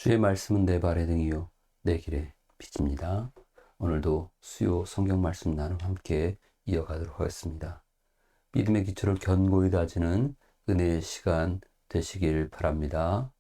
주의 말씀은 내 발의 등이요 내 길의 빛입니다. 오늘도 수요 성경 말씀 나눔 함께 이어가도록 하겠습니다. 믿음의 기초를 견고히 다지는 은혜의 시간 되시길 바랍니다.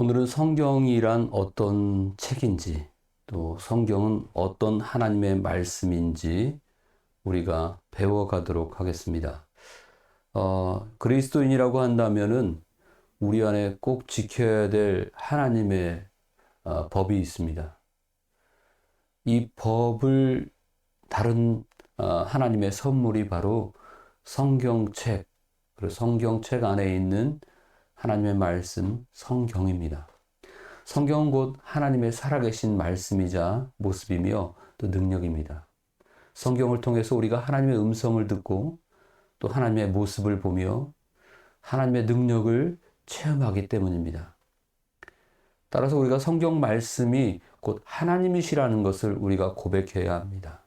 오늘은 성경이란 어떤 책인지, 또 성경은 어떤 하나님의 말씀인지 우리가 배워가도록 하겠습니다. 그리스도인이라고 한다면은 우리 안에 꼭 지켜야 될 하나님의 법이 있습니다. 이 법을 다른 하나님의 선물이 바로 성경책, 그리고 성경책 안에 있는 하나님의 말씀, 성경입니다. 성경은 곧 하나님의 살아계신 말씀이자 모습이며 또 능력입니다. 성경을 통해서 우리가 하나님의 음성을 듣고 또 하나님의 모습을 보며 하나님의 능력을 체험하기 때문입니다. 따라서 우리가 성경 말씀이 곧 하나님이시라는 것을 우리가 고백해야 합니다.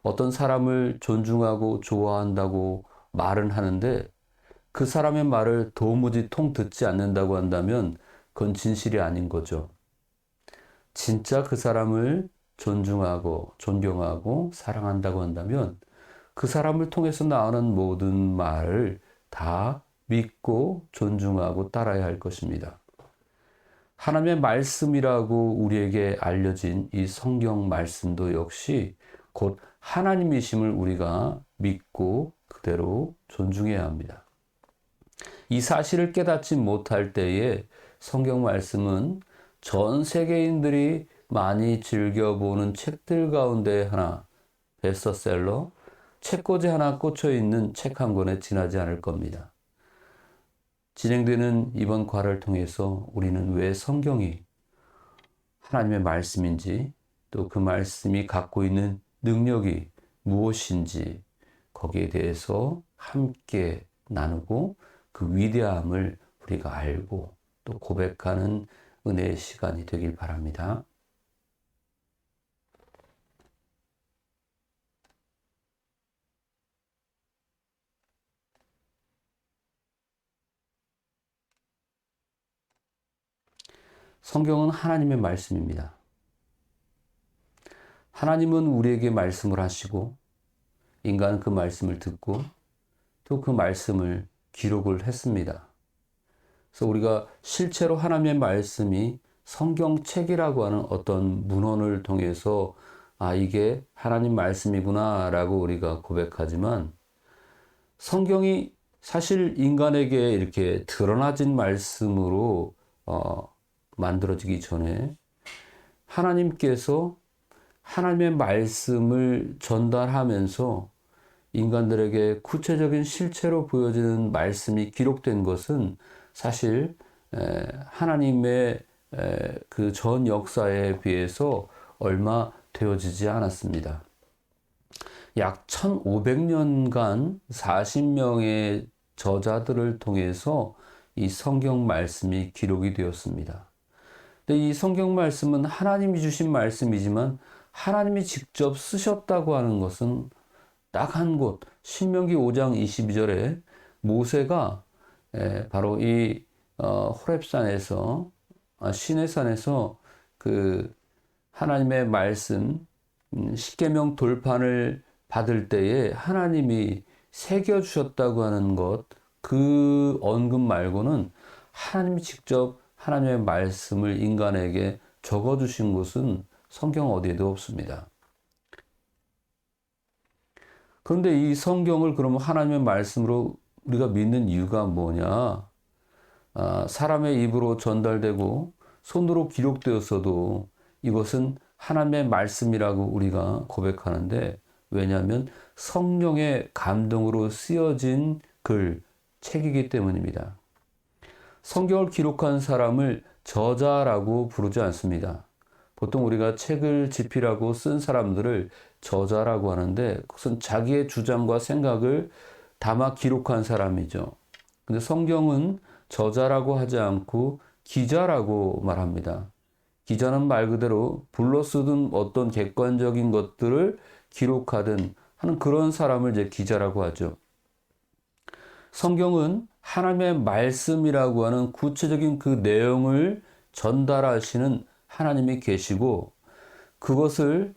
어떤 사람을 존중하고 좋아한다고 말은 하는데 그 사람의 말을 도무지 통듣지 않는다고 한다면 그건 진실이 아닌 거죠. 진짜 그 사람을 존중하고 존경하고 사랑한다고 한다면 그 사람을 통해서 나오는 모든 말을 다 믿고 존중하고 따라야 할 것입니다. 하나님의 말씀이라고 우리에게 알려진 이 성경 말씀도 역시 곧 하나님이심을 우리가 믿고 그대로 존중해야 합니다. 이 사실을 깨닫지 못할 때에 성경 말씀은 전 세계인들이 많이 즐겨보는 책들 가운데 하나, 베스트셀러, 책꽂이 하나 꽂혀 있는 책 한 권에 지나지 않을 겁니다. 진행되는 이번 과를 통해서 우리는 왜 성경이 하나님의 말씀인지, 또 그 말씀이 갖고 있는 능력이 무엇인지 거기에 대해서 함께 나누고 그 위대함을 우리가 알고 또 고백하는 은혜의 시간이 되길 바랍니다. 성경은 하나님의 말씀입니다. 하나님은 우리에게 말씀을 하시고 인간은 그 말씀을 듣고 또 그 말씀을 기록을 했습니다. 그래서 우리가 실제로 하나님의 말씀이 성경책이라고 하는 어떤 문헌을 통해서 이게 하나님 말씀이구나 라고 우리가 고백하지만 성경이 사실 인간에게 이렇게 드러나진 말씀으로 만들어지기 전에 하나님께서 하나님의 말씀을 전달하면서 인간들에게 구체적인 실체로 보여지는 말씀이 기록된 것은 사실 하나님의 그 전 역사에 비해서 얼마 되어지지 않았습니다. 약 1500년간 40명의 저자들을 통해서 이 성경 말씀이 기록이 되었습니다. 근데 이 성경 말씀은 하나님이 주신 말씀이지만 하나님이 직접 쓰셨다고 하는 것은 딱 한 곳, 신명기 5장 22절에 모세가 바로 이 호렙산에서 시내산에서 그 하나님의 말씀 십계명 돌판을 받을 때에 하나님이 새겨 주셨다고 하는 것, 그 언급 말고는 하나님이 직접 하나님의 말씀을 인간에게 적어 주신 곳은 성경 어디에도 없습니다. 그런데 이 성경을 그러면 하나님의 말씀으로 우리가 믿는 이유가 뭐냐? 사람의 입으로 전달되고 손으로 기록되었어도 이것은 하나님의 말씀이라고 우리가 고백하는데, 왜냐하면 성령의 감동으로 쓰여진 글, 책이기 때문입니다. 성경을 기록한 사람을 저자라고 부르지 않습니다. 보통 우리가 책을 집필하고 쓴 사람들을 저자라고 하는데 그것은 자기의 주장과 생각을 담아 기록한 사람이죠. 근데 성경은 저자라고 하지 않고 기자라고 말합니다. 기자는 말 그대로 불러 쓰든 어떤 객관적인 것들을 기록하든 하는 그런 사람을 이제 기자라고 하죠. 성경은 하나님의 말씀이라고 하는 구체적인 그 내용을 전달하시는 하나님이 계시고 그것을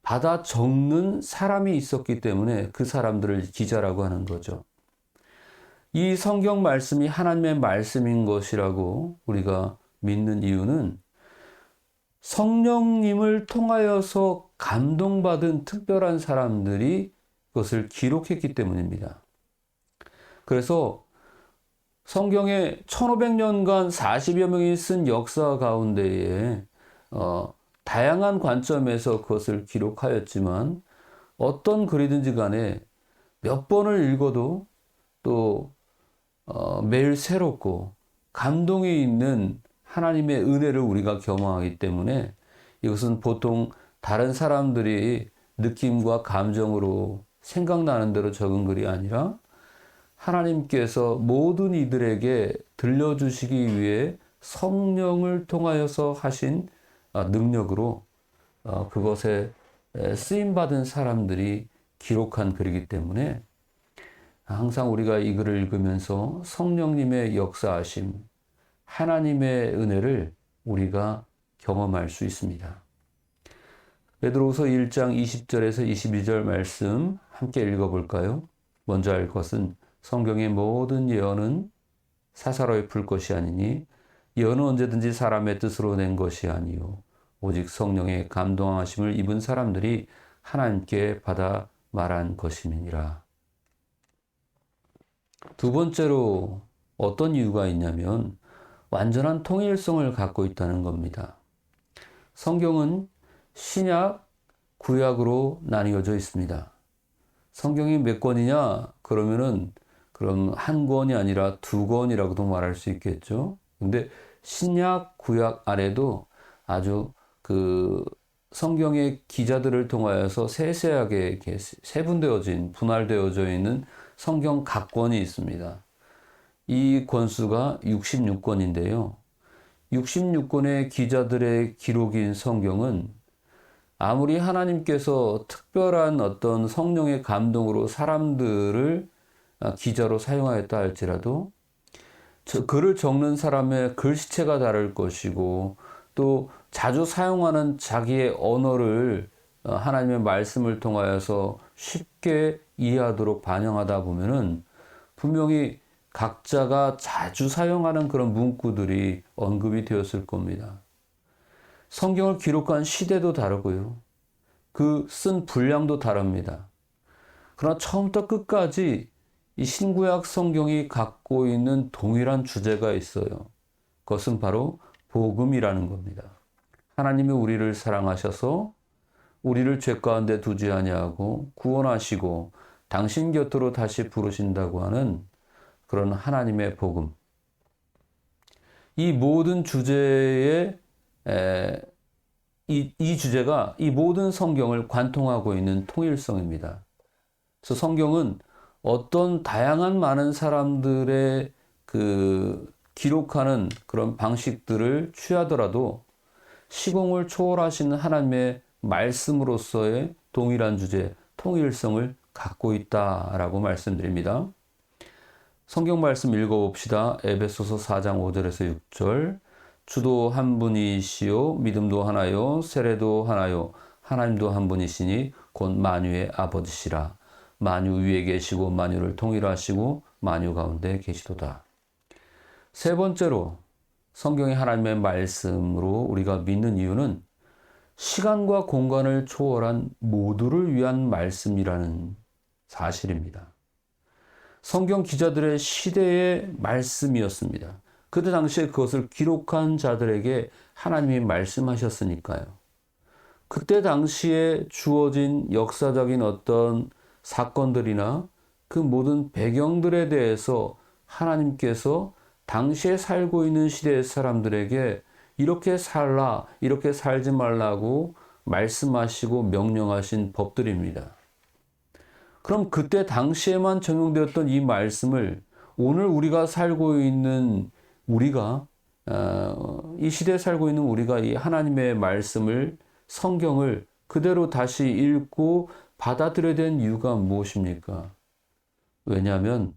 받아 적는 사람이 있었기 때문에 그 사람들을 기자라고 하는 거죠. 이 성경 말씀이 하나님의 말씀인 것이라고 우리가 믿는 이유는 성령님을 통하여서 감동받은 특별한 사람들이 그것을 기록했기 때문입니다. 그래서 성경에 1500년간 40여 명이 쓴 역사 가운데에 다양한 관점에서 그것을 기록하였지만 어떤 글이든지 간에 몇 번을 읽어도 또 매일 새롭고 감동이 있는 하나님의 은혜를 우리가 경험하기 때문에 이것은 보통 다른 사람들이 느낌과 감정으로 생각나는 대로 적은 글이 아니라 하나님께서 모든 이들에게 들려주시기 위해 성령을 통하여서 하신 능력으로 그것에 쓰임받은 사람들이 기록한 글이기 때문에 항상 우리가 이 글을 읽으면서 성령님의 역사하심, 하나님의 은혜를 우리가 경험할 수 있습니다. 베드로후서 1장 20절에서 22절 말씀 함께 읽어볼까요? 먼저 알 것은 성경의 모든 예언은 사사로이 풀 것이 아니니 예언은 언제든지 사람의 뜻으로 낸 것이 아니요 오직 성령의 감동하심을 입은 사람들이 하나님께 받아 말한 것임이니라. 두 번째로 어떤 이유가 있냐면 완전한 통일성을 갖고 있다는 겁니다. 성경은 신약, 구약으로 나뉘어져 있습니다. 성경이 몇 권이냐? 그럼 한 권이 아니라 두 권이라고도 말할 수 있겠죠. 근데 신약, 구약 아래도 아주 그 성경의 기자들을 통하여서 세세하게 이렇게 분할되어져 있는 성경 각 권이 있습니다. 이 권수가 66권인데요. 66권의 기자들의 기록인 성경은 아무리 하나님께서 특별한 어떤 성령의 감동으로 사람들을 기자로 사용하였다 할지라도 글을 적는 사람의 글씨체가 다를 것이고 또 자주 사용하는 자기의 언어를 하나님의 말씀을 통하여서 쉽게 이해하도록 반영하다 보면은 분명히 각자가 자주 사용하는 그런 문구들이 언급이 되었을 겁니다. 성경을 기록한 시대도 다르고요. 그 쓴 분량도 다릅니다. 그러나 처음부터 끝까지 이 신구약 성경이 갖고 있는 동일한 주제가 있어요. 그것은 바로 복음이라는 겁니다. 하나님이 우리를 사랑하셔서 우리를 죄 가운데 두지 아니하고 구원하시고 당신 곁으로 다시 부르신다고 하는 그런 하나님의 복음. 이 모든 주제에 이 주제가 이 모든 성경을 관통하고 있는 통일성입니다. 그래서 성경은 어떤 다양한 많은 사람들의 그 기록하는 그런 방식들을 취하더라도 시공을 초월하시는 하나님의 말씀으로서의 동일한 주제, 통일성을 갖고 있다라고 말씀드립니다. 성경 말씀 읽어봅시다. 에베소서 4장 5절에서 6절. 주도 한 분이시요 믿음도 하나요 세례도 하나요 하나님도 한 분이시니 곧 만유의 아버지시라. 만유 위에 계시고 만유를 통일하시고 만유 가운데 계시도다. 세 번째로 성경이 하나님의 말씀으로 우리가 믿는 이유는 시간과 공간을 초월한 모두를 위한 말씀이라는 사실입니다. 성경 기자들의 시대의 말씀이었습니다. 그때 당시에 그것을 기록한 자들에게 하나님이 말씀하셨으니까요. 그때 당시에 주어진 역사적인 어떤 사건들이나 그 모든 배경들에 대해서 하나님께서 당시에 살고 있는 시대의 사람들에게 이렇게 살라, 이렇게 살지 말라고 말씀하시고 명령하신 법들입니다. 그럼 그때 당시에만 적용되었던 이 말씀을 오늘 우리가 살고 있는 이 시대에 살고 있는 우리가 이 하나님의 말씀을, 성경을 그대로 다시 읽고 받아들여야 되는 이유가 무엇입니까? 왜냐하면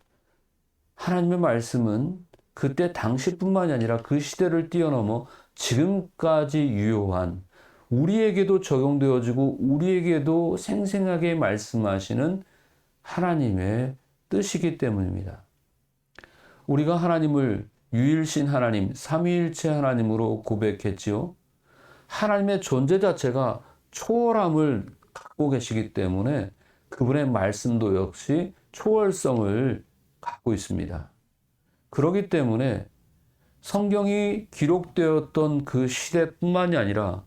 하나님의 말씀은 그때 당시뿐만이 아니라 그 시대를 뛰어넘어 지금까지 유효한, 우리에게도 적용되어지고 우리에게도 생생하게 말씀하시는 하나님의 뜻이기 때문입니다. 우리가 하나님을 유일신 하나님, 삼위일체 하나님으로 고백했지요. 하나님의 존재 자체가 초월함을 갖고 계시기 때문에 그분의 말씀도 역시 초월성을 갖고 있습니다. 그렇기 때문에 성경이 기록되었던 그 시대뿐만이 아니라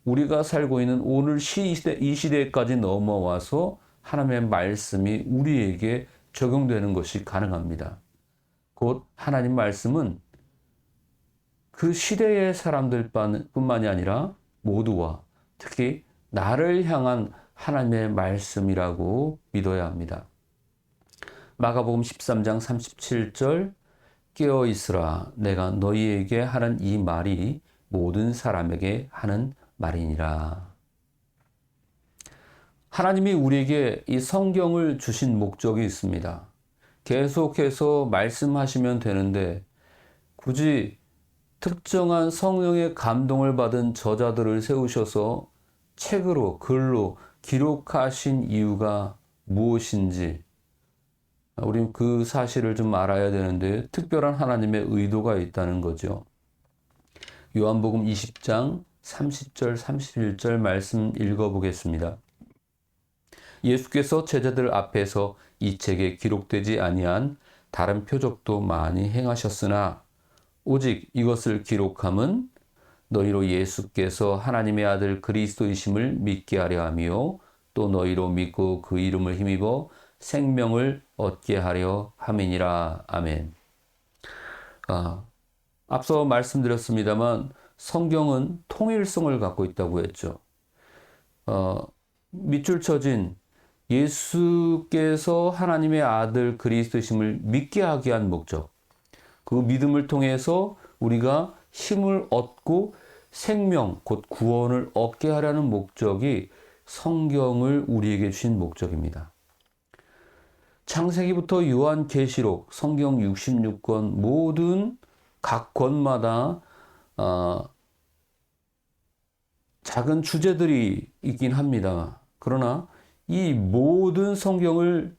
우리가 살고 있는 오늘 이 시대까지 넘어와서 하나님의 말씀이 우리에게 적용되는 것이 가능합니다. 곧 하나님 말씀은 그 시대의 사람들뿐만이 아니라 모두와 특히 나를 향한 하나님의 말씀이라고 믿어야 합니다. 마가복음 13장 37절 깨어 있으라 내가 너희에게 하는 이 말이 모든 사람에게 하는 말이니라. 하나님이 우리에게 이 성경을 주신 목적이 있습니다. 계속해서 말씀하시면 되는데 굳이 특정한 성령의 감동을 받은 저자들을 세우셔서 책으로, 글로 기록하신 이유가 무엇인지 우리는 그 사실을 좀 알아야 되는데 특별한 하나님의 의도가 있다는 거죠. 요한복음 20장 30절 31절 말씀 읽어보겠습니다. 예수께서 제자들 앞에서 이 책에 기록되지 아니한 다른 표적도 많이 행하셨으나 오직 이것을 기록함은 너희로 예수께서 하나님의 아들 그리스도이심을 믿게 하려 하며 또 너희로 믿고 그 이름을 힘입어 생명을 얻게 하려 함이니라. 아멘. 앞서 말씀드렸습니다만 성경은 통일성을 갖고 있다고 했죠. 밑줄 쳐진 예수께서 하나님의 아들 그리스도이심을 믿게 하게 한 목적, 그 믿음을 통해서 우리가 힘을 얻고 생명, 곧 구원을 얻게 하려는 목적이 성경을 우리에게 주신 목적입니다. 창세기부터 요한계시록, 성경 66권 모든 각 권마다 작은 주제들이 있긴 합니다. 그러나 이 모든 성경을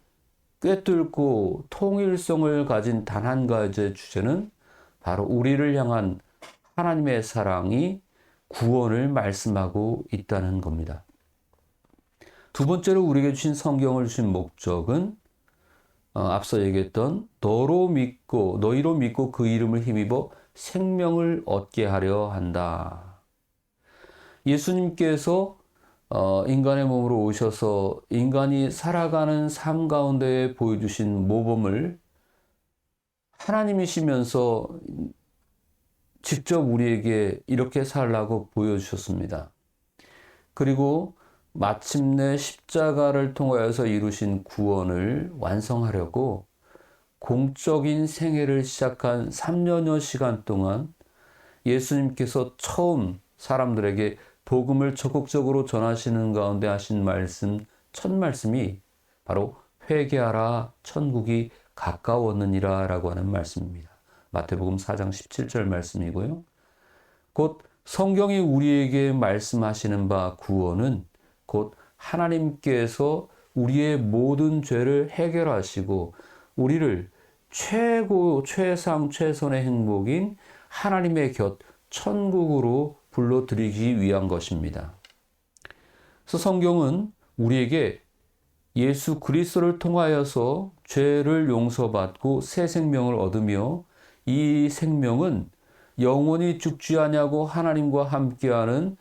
꿰뚫고 통일성을 가진 단 한 가지의 주제는 바로 우리를 향한 하나님의 사랑이 구원을 말씀하고 있다는 겁니다. 두 번째로 우리에게 주신 성경을 주신 목적은 앞서 얘기했던 너희로 믿고 그 이름을 힘입어 생명을 얻게 하려 한다. 예수님께서 인간의 몸으로 오셔서 인간이 살아가는 삶 가운데 보여주신 모범을 하나님이시면서 직접 우리에게 이렇게 살라고 보여주셨습니다. 그리고 마침내 십자가를 통하여서 이루신 구원을 완성하려고 공적인 생애를 시작한 3년여 시간 동안 예수님께서 처음 사람들에게 복음을 적극적으로 전하시는 가운데 하신 말씀, 첫 말씀이 바로 회개하라 천국이 가까웠느니라 라고 하는 말씀입니다. 마태복음 4장 17절 말씀이고요. 곧 성경이 우리에게 말씀하시는 바 구원은 곧 하나님께서 우리의 모든 죄를 해결하시고 우리를 최선의 행복인 하나님의 곁 천국으로 불러들이기 위한 것입니다. 그래서 성경은 우리에게 예수 그리스도를 통하여서 죄를 용서받고 새 생명을 얻으며 이 생명은 영원히 죽지 아니하고 하나님과 함께하는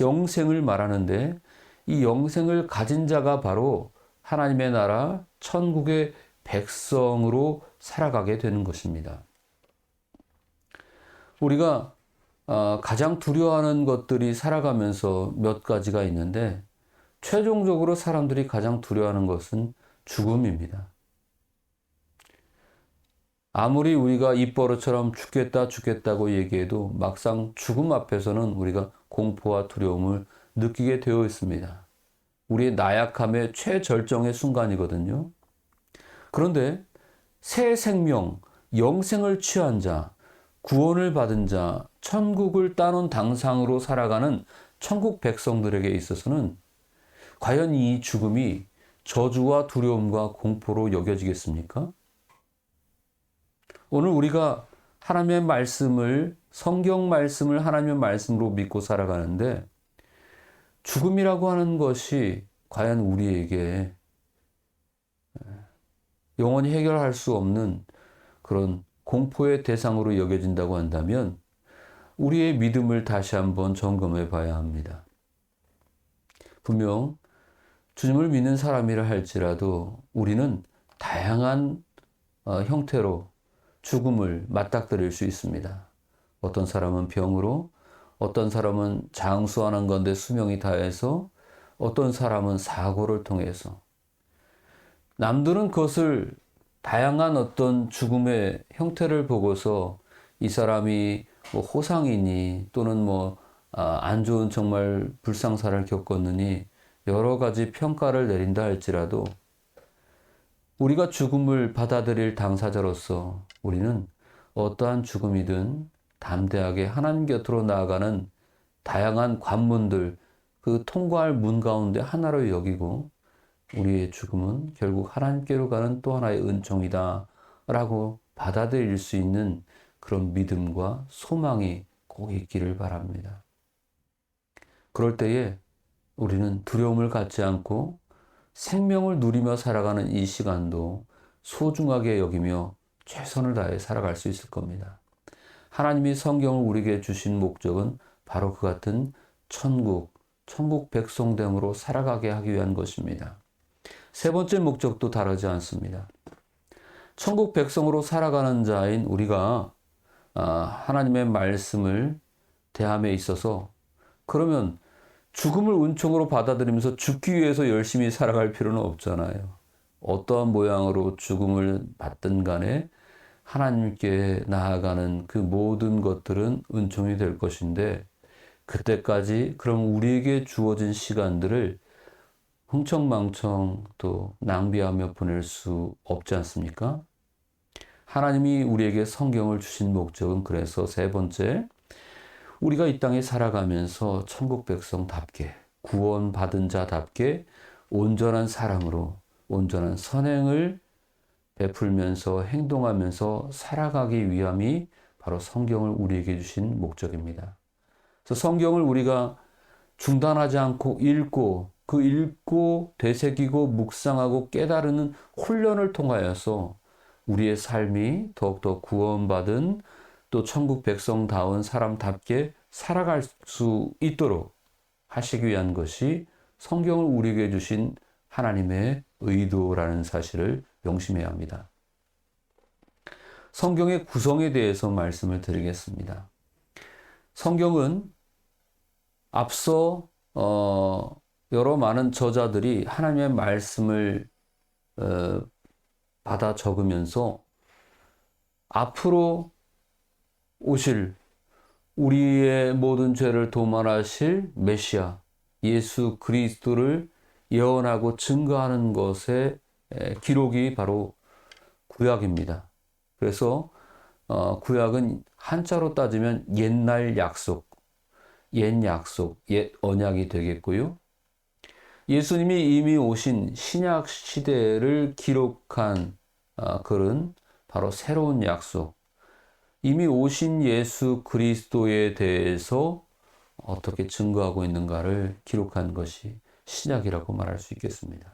영생을 말하는데 이 영생을 가진 자가 바로 하나님의 나라 천국의 백성으로 살아가게 되는 것입니다. 우리가 가장 두려워하는 것들이 살아가면서 몇 가지가 있는데 최종적으로 사람들이 가장 두려워하는 것은 죽음입니다. 아무리 우리가 입버릇처럼 죽겠다고 얘기해도 막상 죽음 앞에서는 우리가 공포와 두려움을 느끼게 되어 있습니다. 우리의 나약함의 최절정의 순간이거든요. 그런데 새 생명, 영생을 취한 자, 구원을 받은 자, 천국을 따놓은 당상으로 살아가는 천국 백성들에게 있어서는 과연 이 죽음이 저주와 두려움과 공포로 여겨지겠습니까? 오늘 우리가 하나님의 말씀을, 성경 말씀을 하나님의 말씀으로 믿고 살아가는데 죽음이라고 하는 것이 과연 우리에게 영원히 해결할 수 없는 그런 공포의 대상으로 여겨진다고 한다면 우리의 믿음을 다시 한번 점검해 봐야 합니다. 분명 주님을 믿는 사람이라 할지라도 우리는 다양한 형태로 죽음을 맞닥뜨릴 수 있습니다. 어떤 사람은 병으로, 어떤 사람은 장수하는 건데 수명이 다해서, 어떤 사람은 사고를 통해서. 남들은 그것을 다양한 어떤 죽음의 형태를 보고서 이 사람이 뭐 호상이니 또는 안 좋은 정말 불상사를 겪었느니 여러 가지 평가를 내린다 할지라도 우리가 죽음을 받아들일 당사자로서 우리는 어떠한 죽음이든 담대하게 하나님 곁으로 나아가는 다양한 관문들, 그 통과할 문 가운데 하나로 여기고 우리의 죽음은 결국 하나님께로 가는 또 하나의 은총이다 라고 받아들일 수 있는 그런 믿음과 소망이 꼭 있기를 바랍니다. 그럴 때에 우리는 두려움을 갖지 않고 생명을 누리며 살아가는 이 시간도 소중하게 여기며 최선을 다해 살아갈 수 있을 겁니다. 하나님이 성경을 우리에게 주신 목적은 바로 그 같은 천국 백성됨으로 살아가게 하기 위한 것입니다. 세 번째 목적도 다르지 않습니다. 천국 백성으로 살아가는 자인 우리가 하나님의 말씀을 대함에 있어서 그러면 죽음을 은총으로 받아들이면서 죽기 위해서 열심히 살아갈 필요는 없잖아요. 어떠한 모양으로 죽음을 받든 간에 하나님께 나아가는 그 모든 것들은 은총이 될 것인데 그때까지 그럼 우리에게 주어진 시간들을 흥청망청 또 낭비하며 보낼 수 없지 않습니까? 하나님이 우리에게 성경을 주신 목적은 그래서 세 번째, 우리가 이 땅에 살아가면서 천국 백성답게 구원받은 자답게 온전한 사랑으로 온전한 선행을 베풀면서 행동하면서 살아가기 위함이 바로 성경을 우리에게 주신 목적입니다. 그래서 성경을 우리가 중단하지 않고 읽고 되새기고 묵상하고 깨달은 훈련을 통하여서 우리의 삶이 더욱더 구원받은 또 천국 백성다운 사람답게 살아갈 수 있도록 하시기 위한 것이 성경을 우리에게 주신 하나님의 의도라는 사실을 명심해야 합니다. 성경의 구성에 대해서 말씀을 드리겠습니다. 성경은 앞서 여러 많은 저자들이 하나님의 말씀을 받아 적으면서 앞으로 오실 우리의 모든 죄를 도말하실 메시아 예수 그리스도를 예언하고 증거하는 것의 기록이 바로 구약입니다. 그래서 구약은 한자로 따지면 옛날 약속, 옛 약속, 옛 언약이 되겠고요. 예수님이 이미 오신 신약 시대를 기록한 글은 바로 새로운 약속, 이미 오신 예수 그리스도에 대해서 어떻게 증거하고 있는가를 기록한 것이 신약이라고 말할 수 있겠습니다.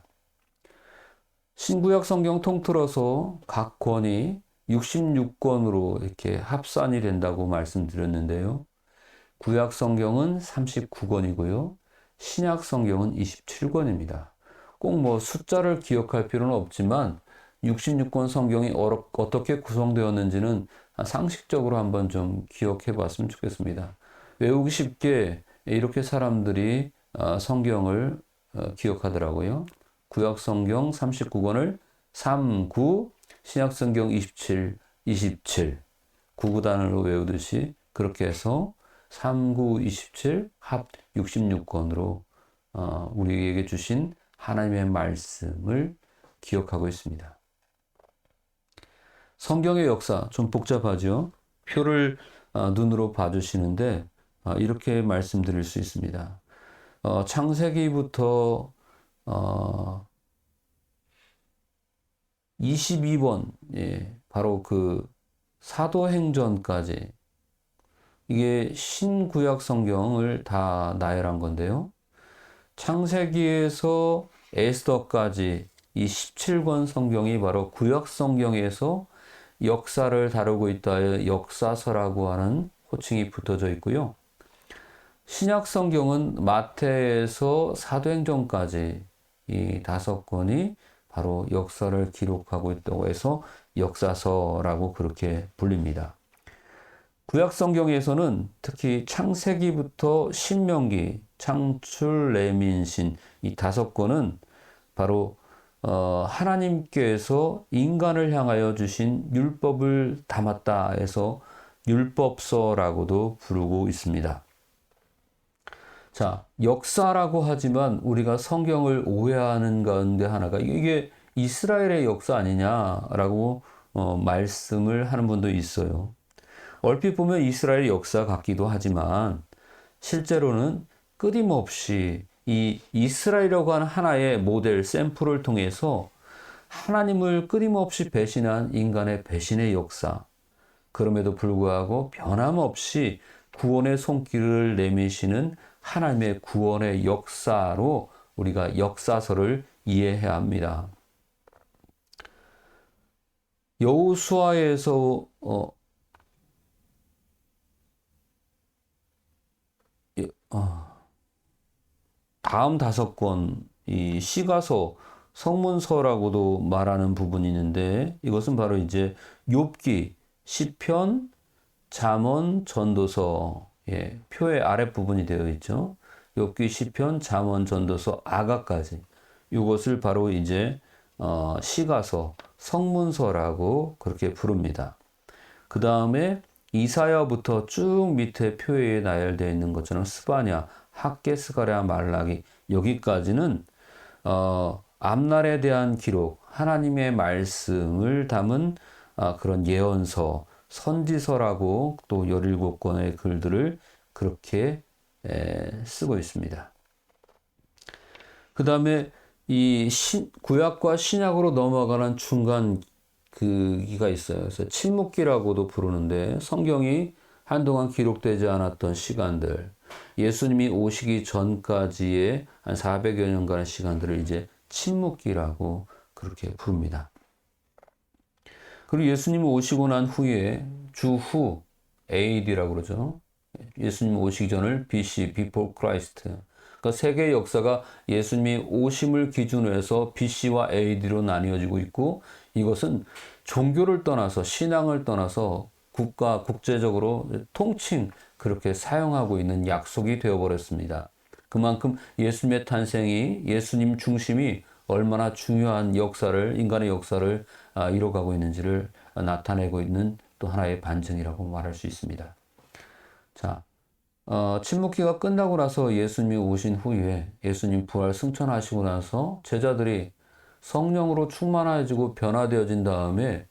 신구약 성경 통틀어서 각 권이 66권으로 이렇게 합산이 된다고 말씀드렸는데요. 구약 성경은 39권이고요. 신약 성경은 27권입니다. 꼭 뭐 숫자를 기억할 필요는 없지만 66권 성경이 어떻게 구성되었는지는 상식적으로 한번 좀 기억해 봤으면 좋겠습니다. 외우기 쉽게 이렇게 사람들이 성경을 기억하더라고요. 구약 성경 39권을 39, 신약 성경 27, 27, 구구단으로 외우듯이 그렇게 해서 39, 27, 합 66권으로 우리에게 주신 하나님의 말씀을 기억하고 있습니다. 성경의 역사 좀 복잡하죠. 표를 눈으로 봐주시는데 이렇게 말씀드릴 수 있습니다. 창세기부터 22번 바로 그 사도행전까지 이게 신구약 성경을 다 나열한 건데요. 창세기에서 에스더까지 이 17권 성경이 바로 구약 성경에서 역사를 다루고 있다 역사서라고 하는 호칭이 붙어져 있고요. 신약 성경은 마태에서 사도행전까지 이 5권이 바로 역사를 기록하고 있다고 해서 역사서라고 그렇게 불립니다. 구약 성경에서는 특히 창세기부터 신명기, 창출, 레민신 이 5권은 바로 하나님께서 인간을 향하여 주신 율법을 담았다 해서 율법서라고도 부르고 있습니다. 자, 역사라고 하지만 우리가 성경을 오해하는 가운데 하나가 이게 이스라엘의 역사 아니냐라고 말씀을 하는 분도 있어요. 얼핏 보면 이스라엘 역사 같기도 하지만 실제로는 끊임없이 이 이스라엘이라고 하는 하나의 모델, 샘플을 통해서 하나님을 끊임없이 배신한 인간의 배신의 역사, 그럼에도 불구하고 변함없이 구원의 손길을 내미시는 하나님의 구원의 역사로 우리가 역사서를 이해해야 합니다. 여호수아에서 다음 5권 이 시가서 성문서라고도 말하는 부분이 있는데 이것은 바로 이제 욥기, 시편, 잠언, 전도서 표의 아랫부분이 되어 있죠. 욥기, 시편, 잠언, 전도서, 아가까지 이것을 바로 이제 시가서, 성문서라고 그렇게 부릅니다. 그 다음에 이사야부터 쭉 밑에 표에 나열되어 있는 것처럼 스바냐, 학개, 스가랴, 말라기 여기까지는 앞날에 대한 기록, 하나님의 말씀을 담은 그런 예언서, 선지서라고 또 17권의 글들을 그렇게 쓰고 있습니다. 그 다음에 이 구약과 신약으로 넘어가는 중간 기가 있어요. 그래서 침묵기라고도 부르는데 성경이 한동안 기록되지 않았던 시간들, 예수님이 오시기 전까지의 한 400여 년간의 시간들을 이제 침묵기라고 그렇게 부릅니다. 그리고 예수님이 오시고 난 후에 주후 AD라고 그러죠. 예수님 오시기 전을 BC, Before Christ. 그러니까 세계 역사가 예수님이 오심을 기준으로 해서 BC와 AD로 나뉘어지고 있고 이것은 종교를 떠나서 신앙을 떠나서 국제적으로 통칭 그렇게 사용하고 있는 약속이 되어버렸습니다. 그만큼 예수님의 탄생이 예수님 중심이 얼마나 중요한 인간의 역사를 이뤄가고 있는지를 나타내고 있는 또 하나의 반증이라고 말할 수 있습니다. 자, 침묵기가 끝나고 나서 예수님이 오신 후에 예수님 부활 승천하시고 나서 제자들이 성령으로 충만해지고 변화되어진 다음에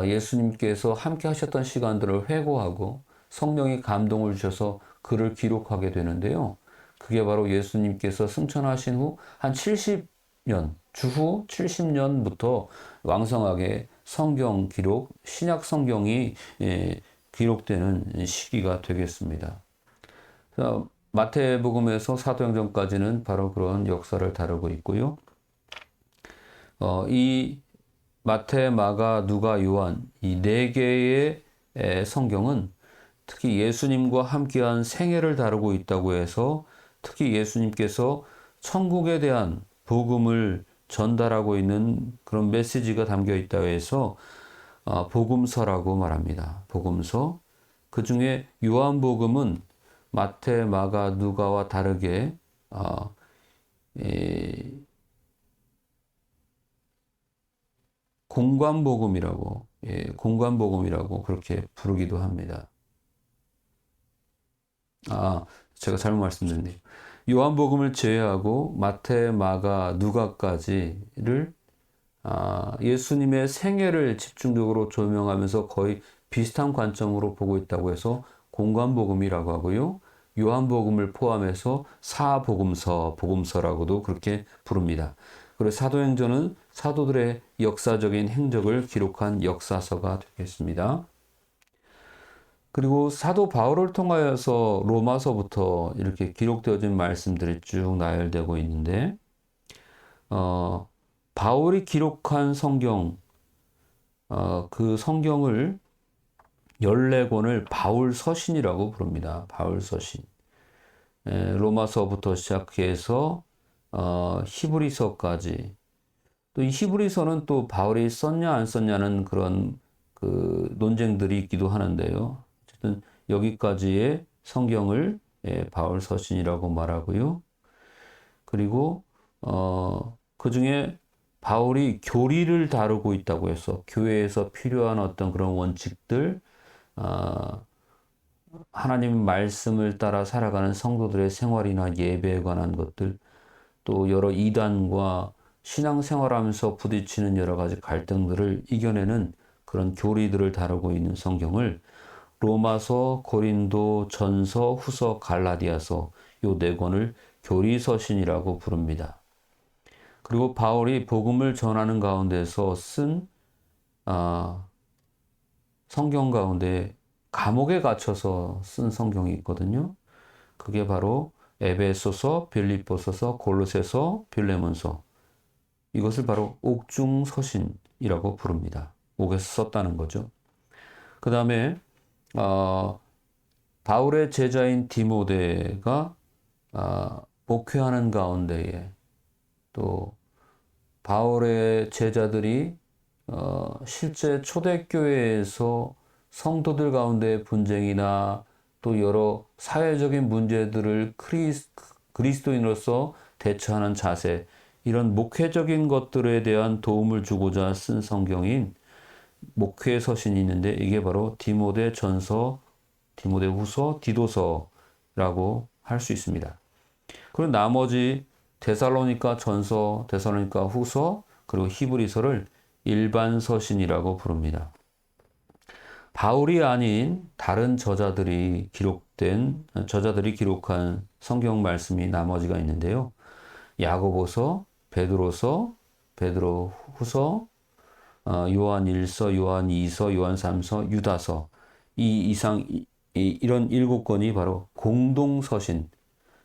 예수님께서 함께 하셨던 시간들을 회고하고 성령이 감동을 주셔서 글을 기록하게 되는데요. 그게 바로 예수님께서 승천하신 후 한 70년, 주후 70년부터 왕성하게 성경 기록, 신약 성경이 기록되는 시기가 되겠습니다. 마태복음에서 사도행전까지는 바로 그런 역사를 다루고 있고요. 이 마태, 마가, 누가, 요한 이 4개의 성경은 특히 예수님과 함께한 생애를 다루고 있다고 해서 특히 예수님께서 천국에 대한 복음을 전달하고 있는 그런 메시지가 담겨 있다고 해서 복음서라고 말합니다. 복음서. 그 중에 요한복음은 마태, 마가, 누가와 다르게 공관복음이라고 그렇게 부르기도 합니다. 제가 잘못 말씀드렸네요. 요한복음을 제외하고 마태, 마가, 누가까지를 예수님의 생애를 집중적으로 조명하면서 거의 비슷한 관점으로 보고 있다고 해서 공관복음이라고 하고요. 요한복음을 포함해서 사복음서, 복음서라고도 그렇게 부릅니다. 그리고 사도행전은 사도들의 역사적인 행적을 기록한 역사서가 되겠습니다. 그리고 사도 바울을 통하여서 로마서부터 이렇게 기록되어진 말씀들이 쭉 나열되고 있는데 바울이 기록한 성경, 그 성경을 14권을 바울서신이라고 부릅니다. 바울서신. 로마서부터 시작해서 히브리서까지. 또 이 히브리서는 또 바울이 썼냐 안 썼냐는 그런 그 논쟁들이 있기도 하는데요. 어쨌든 여기까지의 성경을 바울서신이라고 말하고요. 그리고 그 중에 바울이 교리를 다루고 있다고 해서 교회에서 필요한 어떤 그런 원칙들, 하나님 말씀을 따라 살아가는 성도들의 생활이나 예배에 관한 것들, 또 여러 이단과 신앙생활하면서 부딪히는 여러 가지 갈등들을 이겨내는 그런 교리들을 다루고 있는 성경을 로마서, 고린도, 전서, 후서, 갈라디아서 요 4권을 교리서신이라고 부릅니다. 그리고 바울이 복음을 전하는 가운데서 쓴 성경 가운데 감옥에 갇혀서 쓴 성경이 있거든요. 그게 바로 에베소서, 빌립보서서, 골로새서, 빌레몬서. 이것을 바로 옥중서신이라고 부릅니다. 옥에서 썼다는 거죠. 그 다음에 바울의 제자인 디모데가 목회하는 가운데에 또 바울의 제자들이 실제 초대교회에서 성도들 가운데 분쟁이나 또 여러 사회적인 문제들을 그리스도인으로서 대처하는 자세, 이런 목회적인 것들에 대한 도움을 주고자 쓴 성경인 목회 서신이 있는데 이게 바로 디모데 전서, 디모데 후서, 디도서라고 할 수 있습니다. 그리고 나머지 데살로니가 전서, 데살로니가 후서, 그리고 히브리서를 일반 서신이라고 부릅니다. 바울이 아닌 다른 저자들이 기록한 성경 말씀이 나머지가 있는데요. 야고보서, 베드로서, 베드로 후서, 요한 1서, 요한 2서, 요한 3서, 유다서, 이런 7권이 바로 공동서신,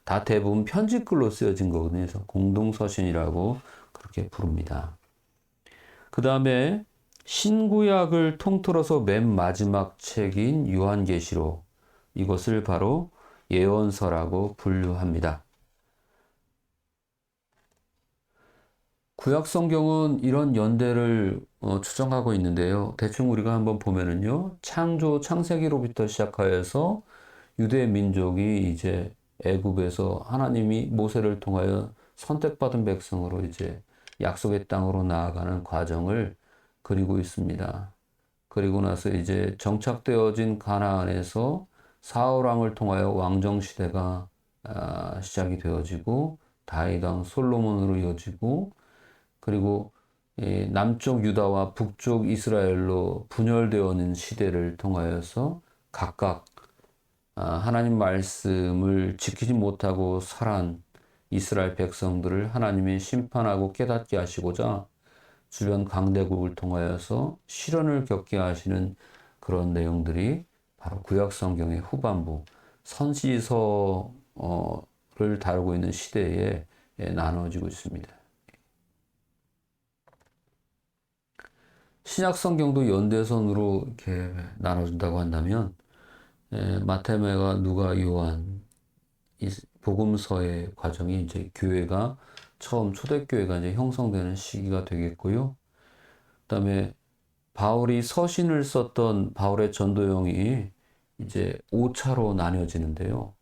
다 대부분 편집글로 쓰여진 거거든요. 그래서 공동서신이라고 그렇게 부릅니다. 그 다음에 신구약을 통틀어서 맨 마지막 책인 요한계시록, 이것을 바로 예언서라고 분류합니다. 구약 성경은 이런 연대를 추정하고 있는데요. 대충 우리가 한번 보면은요, 창세기로부터 시작하여서 유대 민족이 이제 애굽에서 하나님이 모세를 통하여 선택받은 백성으로 이제 약속의 땅으로 나아가는 과정을 그리고 있습니다. 그리고 나서 이제 정착되어진 가나안에서 사울 왕을 통하여 왕정 시대가 시작이 되어지고 다윗 왕 솔로몬으로 이어지고, 그리고 남쪽 유다와 북쪽 이스라엘로 분열되어는 시대를 통하여서 각각 하나님 말씀을 지키지 못하고 살한 이스라엘 백성들을 하나님이 심판하고 깨닫게 하시고자 주변 강대국을 통하여서 시련을 겪게 하시는 그런 내용들이 바로 구약 성경의 후반부 선지서를 다루고 있는 시대에 나눠지고 있습니다. 신약 성경도 연대선으로 이렇게 나눠준다고 한다면 마태마가 누가 요한 이 복음서의 과정이 이제 교회가 처음 초대교회가 이제 형성되는 시기가 되겠고요. 그다음에 바울이 서신을 썼던 바울의 전도용이 이제 5차로 나뉘어지는데요.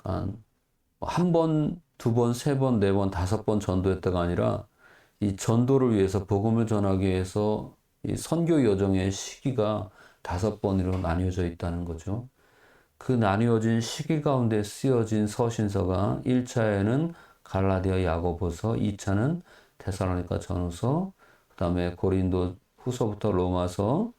한 번, 두 번, 세 번, 네 번, 다섯 번 전도했다가 아니라 이 전도를 위해서 복음을 전하기 위해서 이 선교 여정의 시기가 5번으로 나뉘어져 있다는 거죠. 그 나뉘어진 시기 가운데 쓰여진 서신서가 1차에는 갈라디아 야고보서, 2차는 데살로니가 전후서, 그 다음에 고린도 후서부터 로마서,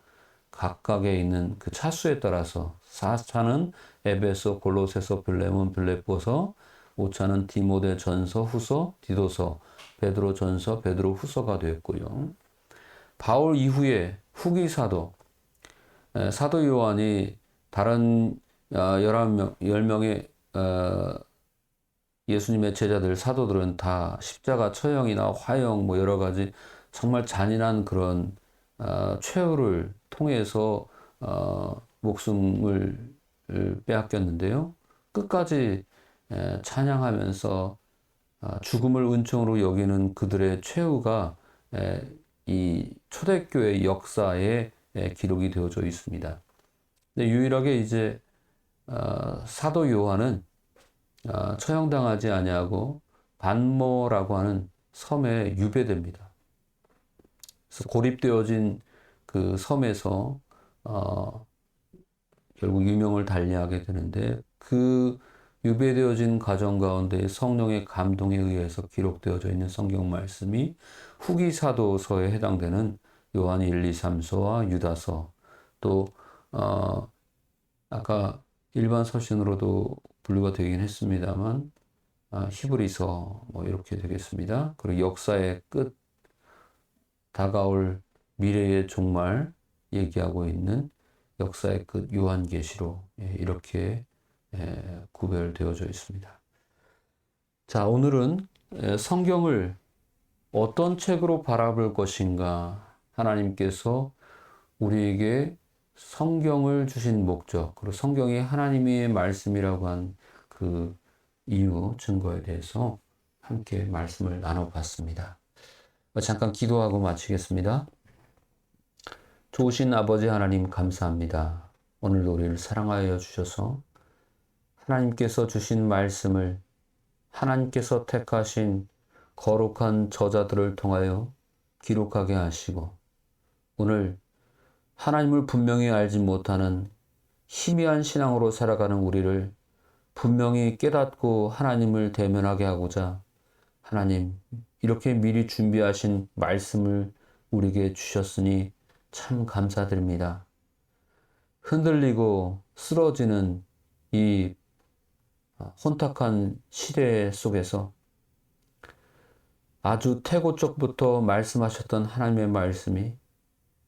각각에 있는 그 차수에 따라서 4차는 에베소, 골로새서, 빌레몬, 빌립보서, 5차는 디모데 전서, 후서, 디도서, 베드로 전서, 베드로 후서가 되었고요. 바울 이후에 후기 사도, 사도 요한이 다른 10명의 예수님의 제자들, 사도들은 다 십자가 처형이나 화형 뭐 여러 가지 정말 잔인한 그런 최후를 통해서 목숨을 빼앗겼는데요. 끝까지 찬양하면서 죽음을 은총으로 여기는 그들의 최후가 이 초대교회 역사에 기록이 되어져 있습니다. 근데 유일하게 이제 사도 요한은 처형당하지 아니하고 반모라고 하는 섬에 유배됩니다. 그래서 고립되어진 그 섬에서 결국 유명을 달리하게 되는데, 그 유배되어진 과정 가운데 성령의 감동에 의해서 기록되어져 있는 성경 말씀이 후기 사도서에 해당되는 요한 1, 2, 3서와 유다서, 또 아까 일반 서신으로도 분류가 되긴 했습니다만 히브리서 뭐 이렇게 되겠습니다. 그리고 역사의 끝, 다가올 미래의 종말 얘기하고 있는 역사의 끝 요한계시록, 이렇게 구별되어져 있습니다. 자, 오늘은 성경을 어떤 책으로 바라볼 것인가, 하나님께서 우리에게 성경을 주신 목적, 그리고 성경이 하나님의 말씀이라고 한 그 이유, 증거에 대해서 함께 말씀을 나눠봤습니다. 잠깐 기도하고 마치겠습니다. 좋으신 아버지 하나님 감사합니다. 오늘도 우리를 사랑하여 주셔서 하나님께서 주신 말씀을 하나님께서 택하신 거룩한 저자들을 통하여 기록하게 하시고 오늘 하나님을 분명히 알지 못하는 희미한 신앙으로 살아가는 우리를 분명히 깨닫고 하나님을 대면하게 하고자 하나님 이렇게 미리 준비하신 말씀을 우리에게 주셨으니 참 감사드립니다. 흔들리고 쓰러지는 이 혼탁한 시대 속에서 아주 태고적부터 말씀하셨던 하나님의 말씀이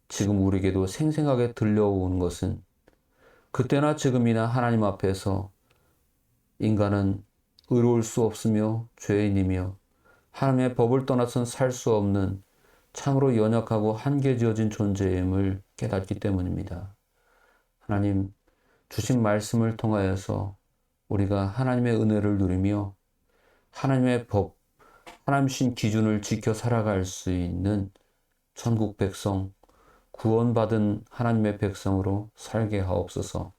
지금 우리에게도 생생하게 들려오는 것은 그때나 지금이나 하나님 앞에서 인간은 의로울 수 없으며 죄인이며 하나님의 법을 떠나서는 살 수 없는 참으로 연약하고 한계 지어진 존재임을 깨닫기 때문입니다. 하나님 주신 말씀을 통하여서 우리가 하나님의 은혜를 누리며 하나님의 법, 하나님 신 기준을 지켜 살아갈 수 있는 천국 백성, 구원받은 하나님의 백성으로 살게 하옵소서.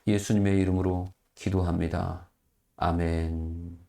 예수님의 이름으로 기도합니다. 아멘.